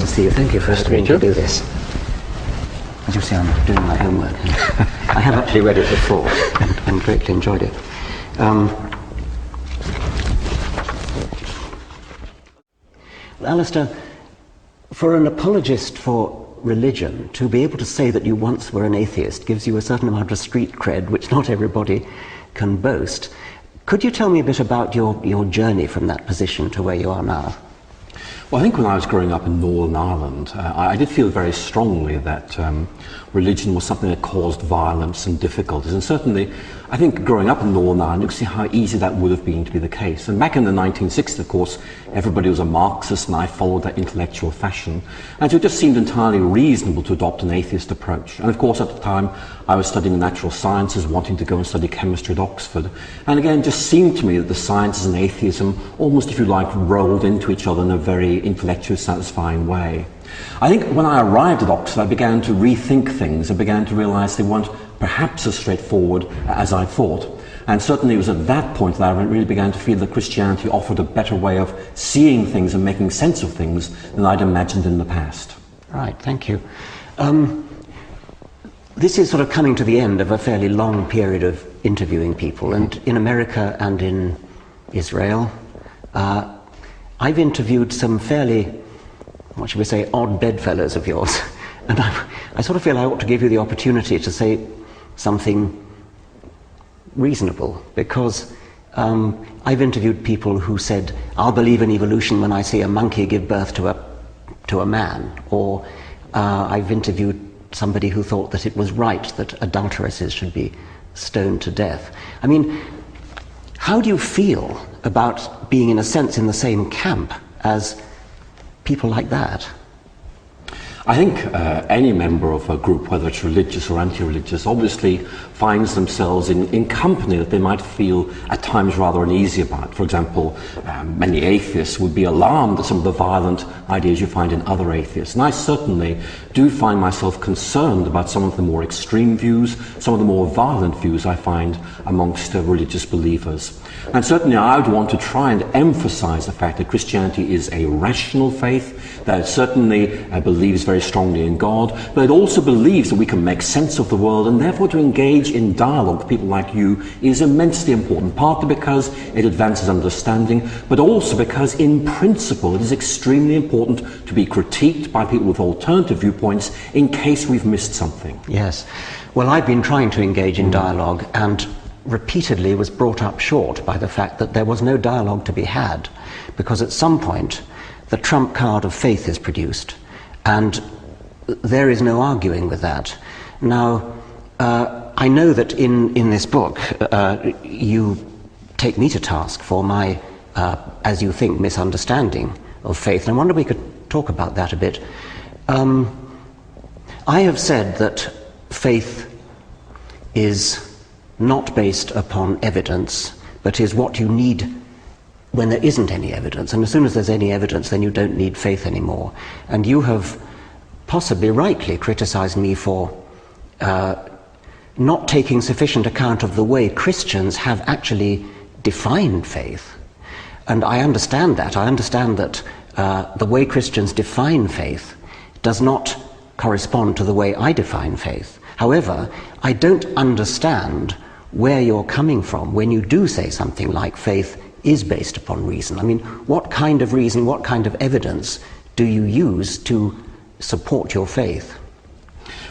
see you. Thank you for agreeing to do this. As you see, I'm doing my homework. I have actually read it before and greatly enjoyed it. Alister, for an apologist for religion, to be able to say that you once were an atheist gives you a certain amount of street cred, which not everybody can boast. Could you tell me a bit about your journey from that position to where you are now? Well, I think when I was growing up in Northern Ireland, I did feel very strongly that religion was something that caused violence and difficulties. And certainly, I think growing up in Northern Ireland, you can see how easy that would have been to be the case. And back in the 1960s, of course, everybody was a Marxist, and I followed that intellectual fashion. And so it just seemed entirely reasonable to adopt an atheist approach. And of course, at the time, I was studying natural sciences, wanting to go and study chemistry at Oxford. And again, it just seemed to me that the sciences and atheism almost, if you like, rolled into each other in a very intellectually satisfying way. I think when I arrived at Oxford, I began to rethink things. I began to realize they weren't perhaps as straightforward as I thought. And certainly it was at that point that I really began to feel that Christianity offered a better way of seeing things and making sense of things than I'd imagined in the past. Right, thank you. This is sort of coming to the end of a fairly long period of interviewing people, and in America and in Israel, I've interviewed some fairly, what should we say, odd bedfellows of yours, and I sort of feel I ought to give you the opportunity to say something reasonable, because I've interviewed people who said, I'll believe in evolution when I see a monkey give birth to a man, or I've interviewed somebody who thought that it was right that adulteresses should be stoned to death. I mean, how do you feel about being, in a sense, in the same camp as people like that? I think any member of a group, whether it's religious or anti-religious, obviously finds themselves in company that they might feel at times rather uneasy about. For example, many atheists would be alarmed at some of the violent ideas you find in other atheists. And I certainly do find myself concerned about some of the more extreme views, some of the more violent views I find amongst religious believers. And certainly I would want to try and emphasize the fact that Christianity is a rational faith, that it certainly believes very strongly in God, but it also believes that we can make sense of the world, and therefore to engage in dialogue with people like you is immensely important, partly because it advances understanding, but also because in principle it is extremely important to be critiqued by people with alternative viewpoints in case we've missed something. Yes. Well, I've been trying to engage in dialogue and repeatedly was brought up short by the fact that there was no dialogue to be had, because at some point the trump card of faith is produced, and there is no arguing with that. Now, I know that in this book you take me to task for my, as you think, misunderstanding of faith, and I wonder if we could talk about that a bit. I have said that faith is not based upon evidence, but is what you need when there isn't any evidence. And as soon as there's any evidence, then you don't need faith anymore. And you have possibly rightly criticized me for not taking sufficient account of the way Christians have actually defined faith. And I understand that. I understand that the way Christians define faith does not correspond to the way I define faith. However, I don't understand where you're coming from when you do say something like faith is based upon reason. I mean, what kind of reason, what kind of evidence do you use to support your faith?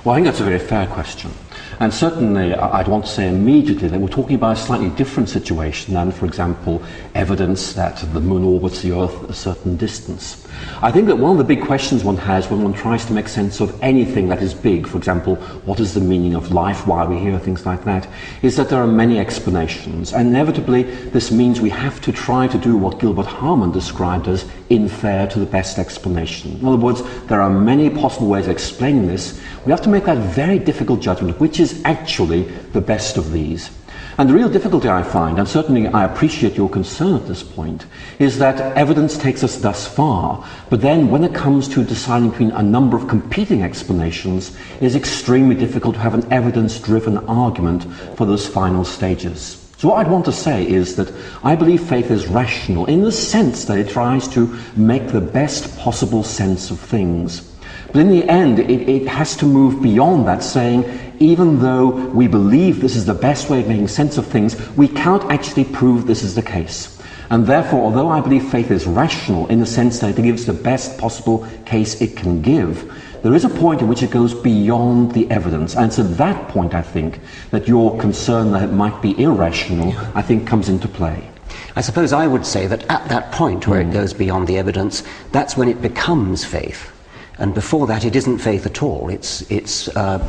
Well, I think that's a very fair question. And certainly, I'd want to say immediately that we're talking about a slightly different situation than, for example, evidence that the moon orbits the Earth at a certain distance. I think that one of the big questions one has when one tries to make sense of anything that is big, for example, what is the meaning of life, why we hear things like that, is that there are many explanations. And inevitably, this means we have to try to do what Gilbert Harman described as infer to the best explanation. In other words, there are many possible ways of explaining this. We have to make that very difficult judgment, which is actually the best of these. And the real difficulty I find, and certainly I appreciate your concern at this point, is that evidence takes us thus far, but then when it comes to deciding between a number of competing explanations, it is extremely difficult to have an evidence-driven argument for those final stages. So what I'd want to say is that I believe faith is rational in the sense that it tries to make the best possible sense of things. But in the end, it has to move beyond that, saying, even though we believe this is the best way of making sense of things, we can't actually prove this is the case. And therefore, although I believe faith is rational in the sense that it gives the best possible case it can give, there is a point in which it goes beyond the evidence. And it's at that point, I think, that your concern that it might be irrational, I think, comes into play. I suppose I would say that at that point where it goes beyond the evidence, that's when it becomes faith. And before that, it isn't faith at all. It's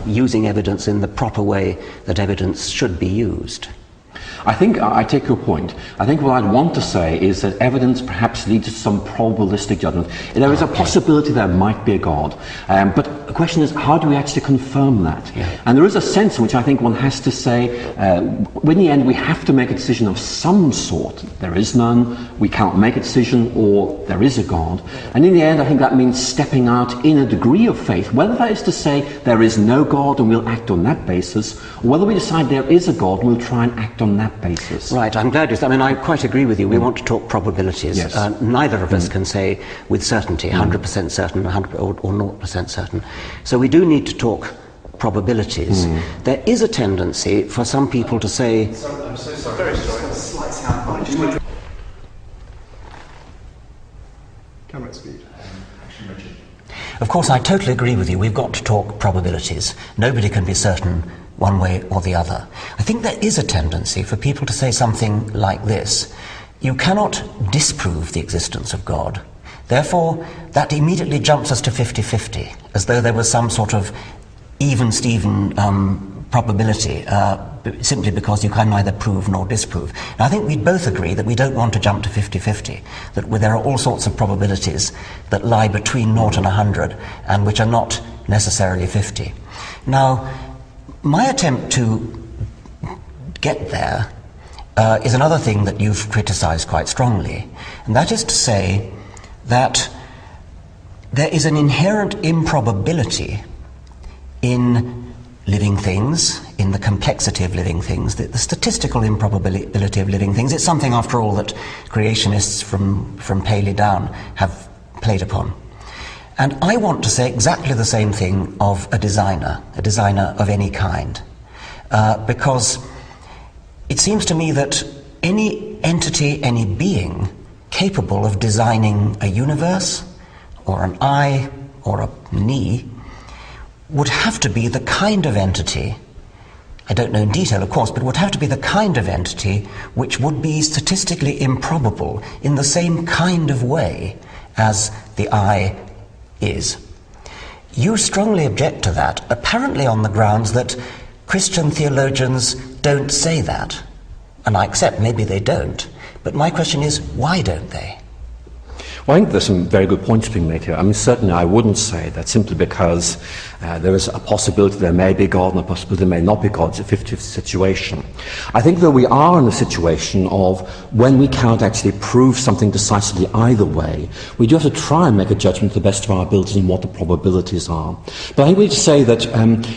using evidence in the proper way that evidence should be used. I think I take your point. I think what I'd want to say is that evidence perhaps leads to some probabilistic judgment. There is a possibility there might be a God. But the question is, how do we actually confirm that? Yeah. And there is a sense in which I think one has to say, in the end, we have to make a decision of some sort. There is none, we can't make a decision, or there is a God. And in the end, I think that means stepping out in a degree of faith, whether that is to say there is no God and we'll act on that basis, or whether we decide there is a God and we'll try and act on that basis. Right, I'm glad you said. I mean, I quite agree with you. We want to talk probabilities. Yes. Neither of us can say with certainty, 100% certain, 100 or 0% certain. So we do need to talk probabilities. There is a tendency for some people to say... I'm so sorry. Very sorry. Slight sound bite. Camera speed. Of course, I totally agree with you. We've got to talk probabilities. Nobody can be certain one way or the other. I think there is a tendency for people to say something like this: you cannot disprove the existence of God. Therefore, that immediately jumps us to 50-50, as though there was some sort of even-Steven probability, simply because you can neither prove nor disprove. Now, I think we'd both agree that we don't want to jump to 50-50, that there are all sorts of probabilities that lie between 0 and 100, and which are not necessarily 50. Now, my attempt to get there is another thing that you've criticised quite strongly, and that is to say that there is an inherent improbability in living things, in the complexity of living things, the statistical improbability of living things. It's something, after all, that creationists from Paley down have played upon. And I want to say exactly the same thing of a designer of any kind, because it seems to me that any entity, any being capable of designing a universe, or an eye, or a knee, would have to be the kind of entity, I don't know in detail of course, but would have to be the kind of entity which would be statistically improbable in the same kind of way as the eye is. You strongly object to that, apparently on the grounds that Christian theologians don't say that. And I accept maybe they don't, but my question is, why don't they? Well, I think there's some very good points being made here. I mean, certainly I wouldn't say that simply because there is a possibility there may be God and a possibility there may not be God. It's a 50-50 situation. I think that we are in a situation of when we cannot actually prove something decisively either way, we do have to try and make a judgment to the best of our abilities on what the probabilities are. But I think we need to say that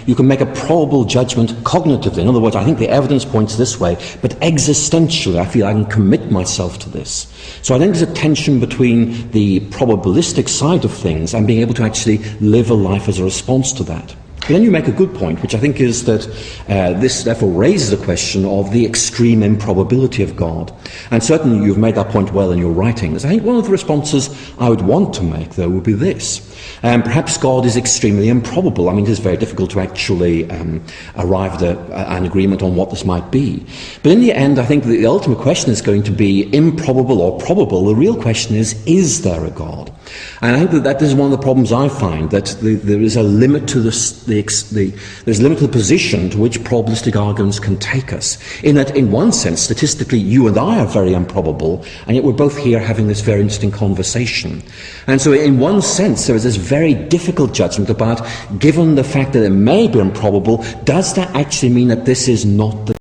you can make a probable judgment cognitively. In other words, I think the evidence points this way, but existentially I feel I can commit myself to this. So I think there's a tension between the probabilistic side of things and being able to actually live a life as a response to that. But then you make a good point, which I think is that this therefore raises the question of the extreme improbability of God. And certainly you've made that point well in your writings. I think one of the responses I would want to make, though, would be this. Perhaps God is extremely improbable. I mean, it is very difficult to actually arrive at an agreement on what this might be. But in the end, I think the ultimate question is going to be improbable or probable. The real question is there a God? And I think that is one of the problems I find, that there is a limit to there's a limit to the position to which probabilistic arguments can take us. In that, in one sense, statistically, you and I are very improbable, and yet we're both here having this very interesting conversation. And so in one sense, there is this very difficult judgment about, given the fact that it may be improbable, does that actually mean that this is not the